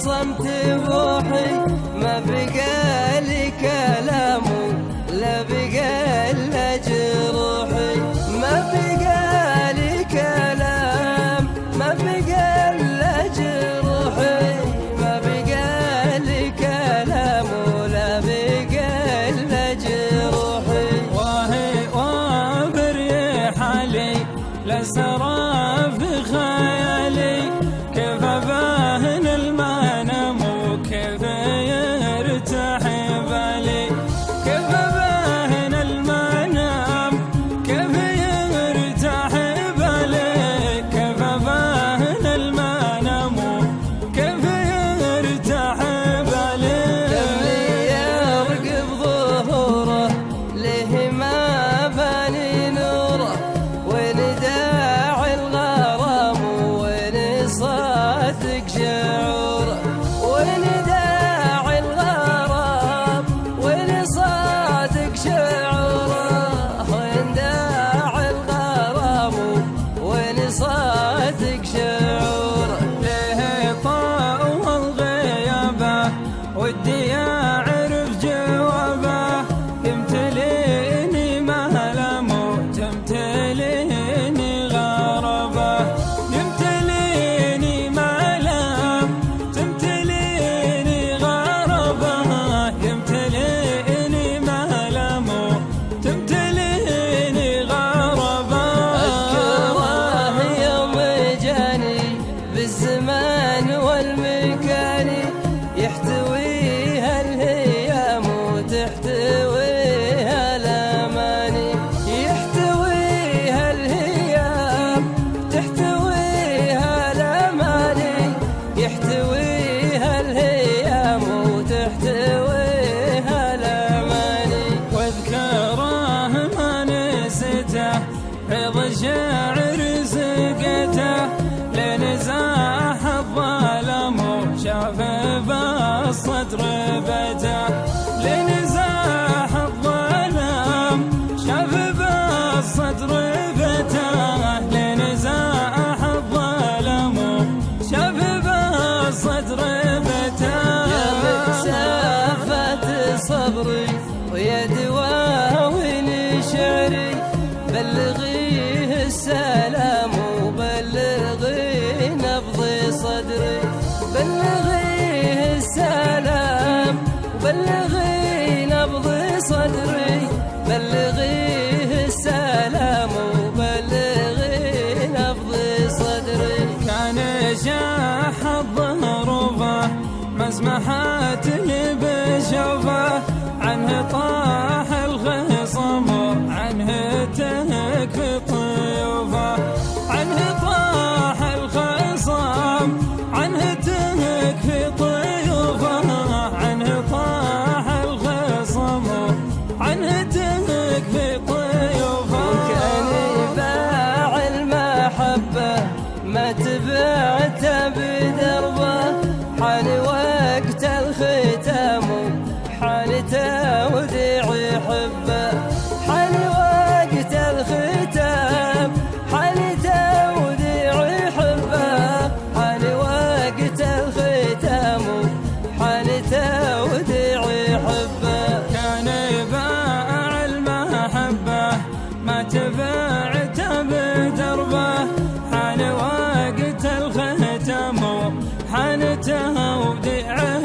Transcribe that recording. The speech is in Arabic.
صمت بروحي ما بقى لي كلام لا بقى إلا جروحي ما بقى لي كلام ما بقى إلا جروحي ما بقى لي كلام ولا بقى إلا جروحي واهي وبريح علي لسرى في خيالي كيف باهن المنام وكيف يرتاح بالي كيف باهن المنام كيف يرتاح بالي كيف باهن المنام كيف يرتاح بالي للي يرقب ظهوره ليه ما باني نوره ونداعي الغرام وين صادق شعوره ونداعي الغرام وين صادق شعوره ونداعي الغرام وين صادق شعوره ليه طول غيابه ودي أعرف جوابه يمتليني مهلم وتمتليني غربه يمتليني مهلم تمتليني غربه يمتليني مهلم وتمتليني غربه أذكره يوم جاني بالزمان والمكان يحتويها الهيام وتحتويها الأماني يحتويها الهيام تحتويها الأماني يحتويها الهيام وتحتويها الأماني واذكره ما نسيته رضا شاعر سقته لنزاح الظلم وشاف بالصدر بته لنزاح الظلم شاف بالصدر بته لنزاح الظلم شاف بالصدر بته يا مسافة صبري ويا دواوين شعري بلغيه السلام وبلغيه نبض صدري بلغيه السلام وبلغيه نبض صدري بلغيه السلام وبلغيه نبض صدري كان شاح الظروفه ما سمحت لي بشوفه عنه طاح الخصم عنه تكفي طيوفه عنه طاح الخصم عنه تكفي طيوفه عنه طاح الخصم عنه تكفي طيوفه وكان باع المحبة ما تبعته بدربه حان وقت الختام حان توديع حبه حان وقت الختام حان توديع حبه حان وقت الختام حان توديع حبه كان باع المحبة ما تبعته بدربه حان وقت الختم حان توديع